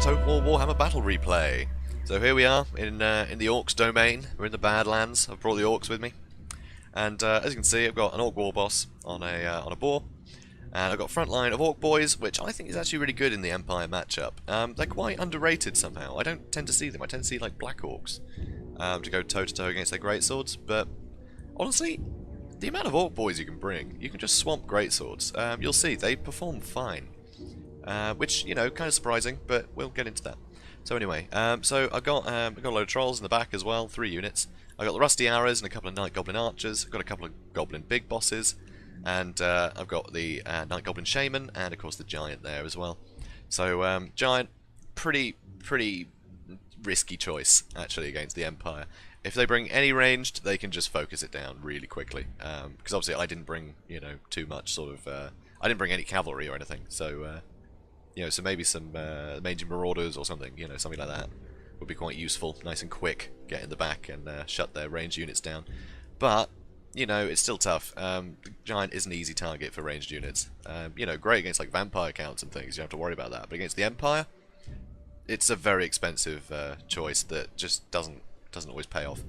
Total War Warhammer Battle Replay. So here we are in the Orcs domain. We're in the Badlands. I've brought the Orcs with me, and as you can see, I've got an Orc war boss on a boar, and I've got a front line of Orc boys, which I think is actually really good in the Empire matchup. They're quite underrated somehow. I don't tend to see them. I tend to see like Black Orcs to go toe to toe against their greatswords, but honestly, the amount of Orc boys you can bring, you can just swamp greatswords. You'll see they perform fine. Which, you know, kind of surprising, but we'll get into that. So anyway, so I've got a load of trolls in the back as well, 3 units. I've got the Rusty Arrows and a couple of Night Goblin Archers. I've got a couple of Goblin Big Bosses, and I've got the Night Goblin Shaman, and of course the Giant there as well. So Giant, pretty risky choice actually against the Empire. If they bring any ranged, they can just focus it down really quickly. Because obviously I didn't bring, you know, too much sort of. I didn't bring any cavalry or anything, so. You know, so maybe some Mangy Marauders or something, you know, something like that would be quite useful, nice and quick, get in the back and shut their ranged units down. But, you know, it's still tough. The Giant is an easy target for ranged units. You know, great against like vampire counts and things, you don't have to worry about that. But against the Empire, it's a very expensive choice that just doesn't always pay off.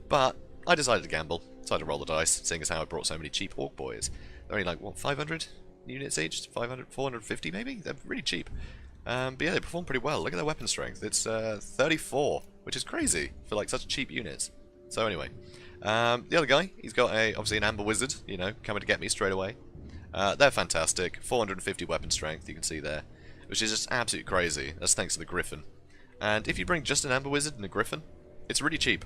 But I decided to gamble, decided to roll the dice, seeing as how I brought so many cheap Orc boys. They're only like, what, 500? Units each, 500, 450 maybe? They're really cheap. But yeah, they perform pretty well. Look at their weapon strength. It's 34, which is crazy for like such cheap units. So anyway, the other guy, he's got obviously an Amber Wizard, you know, coming to get me straight away. They're fantastic. 450 weapon strength, you can see there, which is just absolutely crazy. That's thanks to the Griffin. And if you bring just an Amber Wizard and a Griffin, it's really cheap.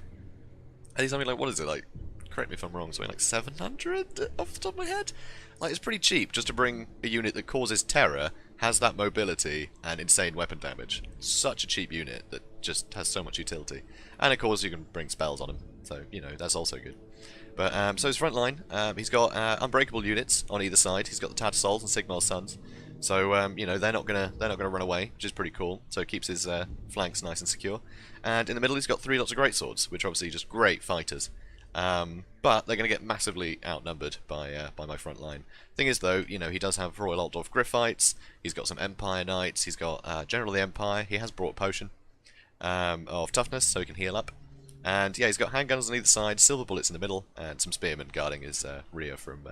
And he's something like, what is it, like, correct me if I'm wrong, something like 700 off the top of my head? Like, it's pretty cheap just to bring a unit that causes terror, has that mobility, and insane weapon damage. Such a cheap unit that just has so much utility. And of course you can bring spells on him, so, you know, that's also good. But, so his front line, he's got unbreakable units on either side. He's got the Tattersalls and Sigmar's Sons. So, you know, they're not gonna run away, which is pretty cool. So it keeps his flanks nice and secure. And in the middle he's got 3 lots of greatswords, which are obviously just great fighters. But they're going to get massively outnumbered by my front line. Thing is, though, you know, he does have Royal Altdorf Griffites, he's got some Empire Knights, he's got General of the Empire, he has brought a potion of toughness, so he can heal up. And yeah, he's got handgunners on either side, silver bullets in the middle, and some spearmen guarding his rear from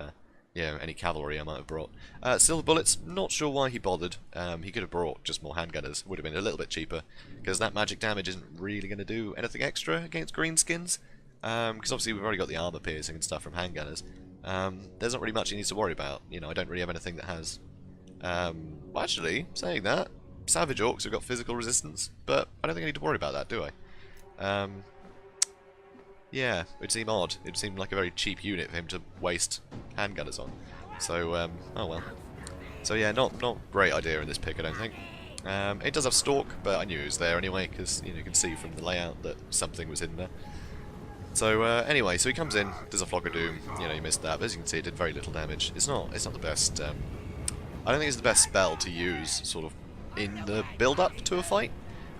yeah, any cavalry I might have brought. Silver bullets, not sure why he bothered. He could have brought just more handgunners, would have been a little bit cheaper, because that magic damage isn't really going to do anything extra against Greenskins. Because obviously we've already got the armor piercing and stuff from handgunners. There's not really much he needs to worry about. You know, I don't really have anything that has. Well, actually, saying that, Savage Orcs have got physical resistance, but I don't think I need to worry about that, do I? Yeah, it'd seem odd. It'd seem like a very cheap unit for him to waste handgunners on. So, oh well. So yeah, not great idea in this pick, I don't think. It does have Stalk, but I knew it was there anyway, because you know, you can see from the layout that something was hidden there. So anyway, so he comes in, does a Flock of Doom, you know, you missed that, but as you can see it did very little damage. It's not the best, I don't think it's the best spell to use, sort of, in the build-up to a fight.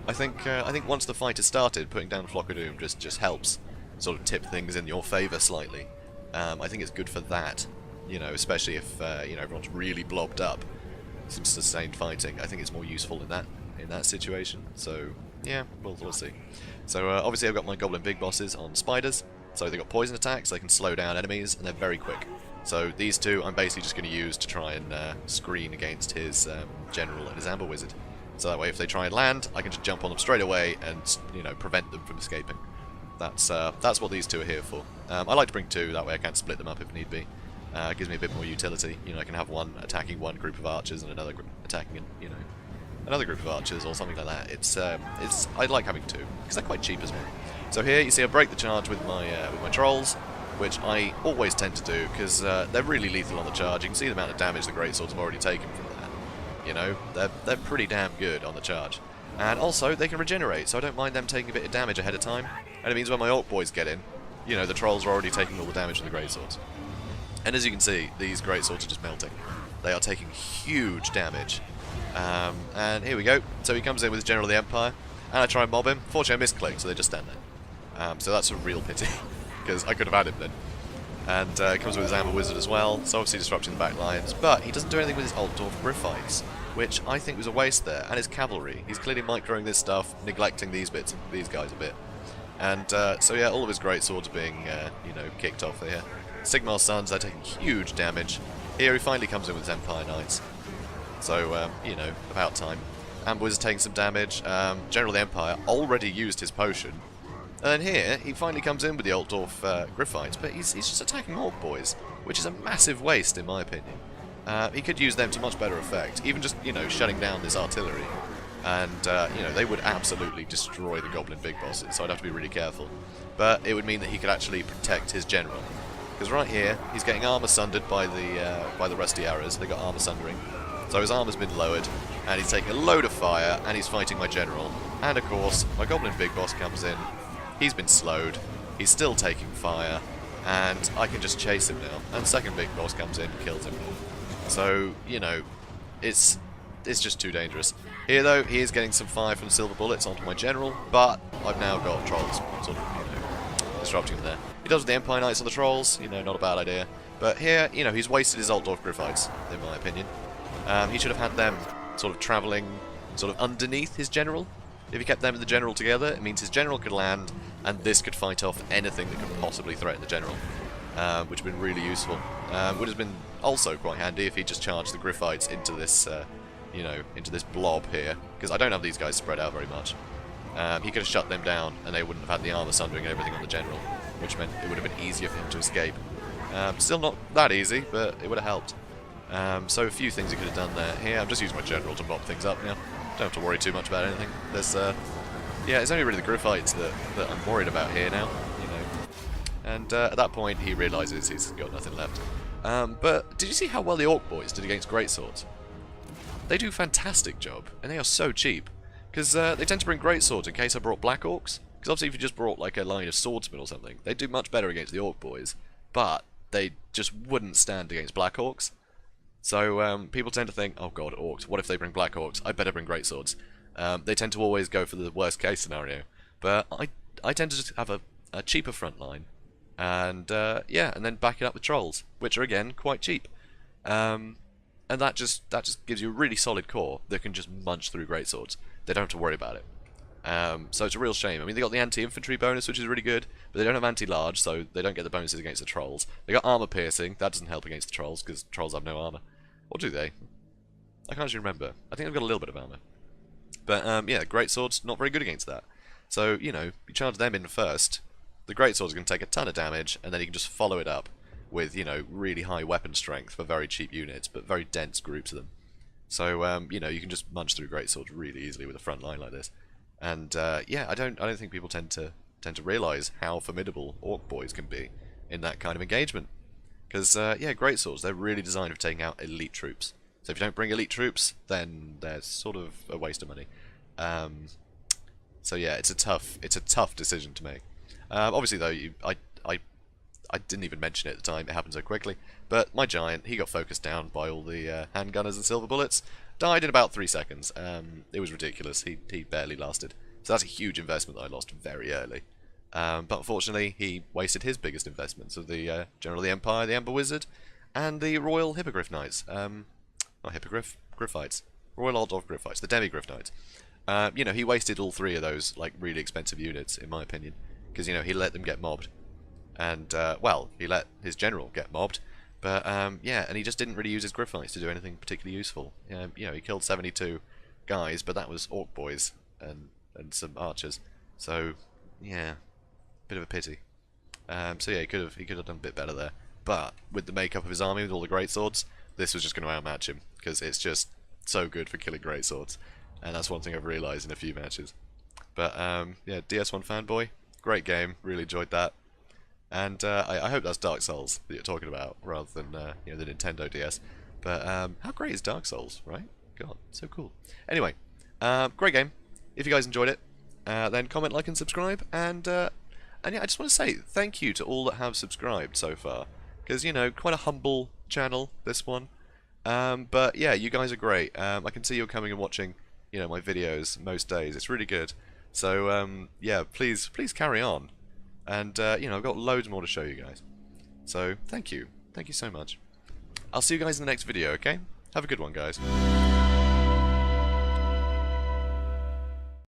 I think once the fight has started, putting down Flock of Doom just helps sort of tip things in your favour slightly. I think it's good for that, you know, especially if, you know, everyone's really blobbed up, some sustained fighting. I think it's more useful in that situation, so yeah, we'll see. So obviously I've got my Goblin Big Bosses on Spiders, so they've got poison attacks, they can slow down enemies, and they're very quick. So these two I'm basically just going to use to try and screen against his General and his Amber Wizard. So that way if they try and land, I can just jump on them straight away and, you know, prevent them from escaping. That's what these two are here for. I like to bring 2, that way I can split them up if need be. It gives me a bit more utility. You know, I can have one attacking one group of archers and another attacking, you know, another group of archers or something like that. I like having 2 because they're quite cheap as well. So here you see I break the charge with my trolls, which I always tend to do because they're really lethal on the charge. You can see the amount of damage the greatswords have already taken from that. You know, they're pretty damn good on the charge, and also they can regenerate, so I don't mind them taking a bit of damage ahead of time. And it means when my Orc boys get in, you know, the trolls are already taking all the damage from the greatswords. And as you can see, these greatswords are just melting. They are taking huge damage. And here we go. So he comes in with his General of the Empire, and I try and mob him. Fortunately, I misclicked, so they just stand there. So that's a real pity, because I could have had him then. And he comes with his Amber Wizard as well, so obviously disrupting the back lines. But he doesn't do anything with his Altdorf Griffites. which I think was a waste there, and his cavalry. He's clearly microing this stuff, neglecting these bits, these guys a bit. And so yeah, all of his great swords are being, you know, kicked off here. Sigmar's sons, they're taking huge damage. Here he finally comes in with his Empire Knights. So, you know, about time. Amber Wizard's taking some damage. General of the Empire already used his potion. And then here, he finally comes in with the Altdorf Griffites, but he's just attacking Orc Boys, which is a massive waste in my opinion. He could use them to much better effect, even just, you know, shutting down this artillery. And, you know, they would absolutely destroy the Goblin Big Bosses, so I'd have to be really careful. But it would mean that he could actually protect his general. Because right here, he's getting armor sundered by the Rusty Arrows. They got armor sundering. So his armor's been lowered, and he's taking a load of fire, and he's fighting my general. And of course, my Goblin Big Boss comes in. He's been slowed. He's still taking fire, and I can just chase him now. And second Big Boss comes in and kills him. So, you know, it's just too dangerous. Here, though, he is getting some fire from silver bullets onto my general, but I've now got trolls sort of, you know, disrupting him there. He does with the Empire Knights on the trolls, you know, not a bad idea. But here, you know, he's wasted his Altdorf Griffites, in my opinion. He should have had them sort of travelling sort of underneath his general. If he kept them and the general together, it means his general could land, and this could fight off anything that could possibly threaten the general, which would have been really useful. Would have been also quite handy if he just charged the Griffites into this, you know, into this blob here, because I don't have these guys spread out very much. He could have shut them down, and they wouldn't have had the armor sundering and everything on the general, which meant it would have been easier for him to escape. Still not that easy, but it would have helped. So a few things he could have done there. Here, I'm just using my general to mop things up now. Don't have to worry too much about anything. There's, yeah, it's only really the Griffites that I'm worried about here now, you know. And at that point, he realises he's got nothing left. But did you see how well the Orc Boys did against greatswords? They do a fantastic job, and they are so cheap. Because they tend to bring greatswords in case I brought Black Orcs. Because obviously if you just brought like a line of swordsmen or something, they'd do much better against the Orc Boys. But they just wouldn't stand against Black Orcs. So people tend to think, oh god, Orcs, what if they bring Black Orcs? I better bring greatswords. They tend to always go for the worst case scenario. But I tend to just have a cheaper front line. And yeah, and then back it up with trolls, which are again quite cheap. And that just gives you a really solid core that can just munch through greatswords. They don't have to worry about it. So it's a real shame. I mean, they got the anti-infantry bonus, which is really good, but they don't have anti-large, so they don't get the bonuses against the trolls. They got armor piercing. That doesn't help against the trolls because trolls have no armor. Or do they? I can't actually remember. I think they've got a little bit of armor. But yeah, greatswords not very good against that. So you know, you charge them in first. The greatswords are going to take a ton of damage, and then you can just follow it up with, you know, really high weapon strength for very cheap units, but very dense groups of them. So you know, you can just munch through greatswords really easily with a front line like this. And yeah, I don't think people tend to realise how formidable Orc Boys can be in that kind of engagement. Because yeah, greatswords, they're really designed for taking out elite troops. So if you don't bring elite troops, then they're sort of a waste of money. So yeah, it's a tough decision to make. Obviously though, I didn't even mention it at the time, it happened so quickly, but my giant, he got focused down by all the handgunners and silver bullets, died in about 3 seconds. It was ridiculous, he barely lasted. So that's a huge investment that I lost very early. But unfortunately, he wasted his biggest investments of the General of the Empire, the Amber Wizard, and the Royal Hippogriff Knights. Not Hippogriff, Griffites. Royal Altdorf Griffites, the Demi-Griff Knights. You know, he wasted all 3 of those, like, really expensive units, in my opinion. Because, you know, he let them get mobbed. And, well, he let his general get mobbed. But, yeah, and he just didn't really use his Griffites to do anything particularly useful. You know, he killed 72 guys, but that was Orc Boys and some archers. So, yeah, bit of a pity. So yeah, he could have done a bit better there. But with the makeup of his army, with all the greatswords, this was just going to outmatch him, because it's just so good for killing greatswords. And that's one thing I've realised in a few matches. But, yeah, DS1 fanboy, great game, really enjoyed that. And I hope that's Dark Souls that you're talking about, rather than you know, the Nintendo DS. But how great is Dark Souls, right? God, so cool. Anyway, great game. If you guys enjoyed it, then comment, like, and subscribe. And yeah, I just want to say thank you to all that have subscribed so far, because, you know, quite a humble channel, this one. But yeah, you guys are great. I can see you're coming and watching, you know, my videos most days. It's really good. So yeah, please carry on. And you know, I've got loads more to show you guys. So thank you so much. I'll see you guys in the next video. Okay, have a good one, guys.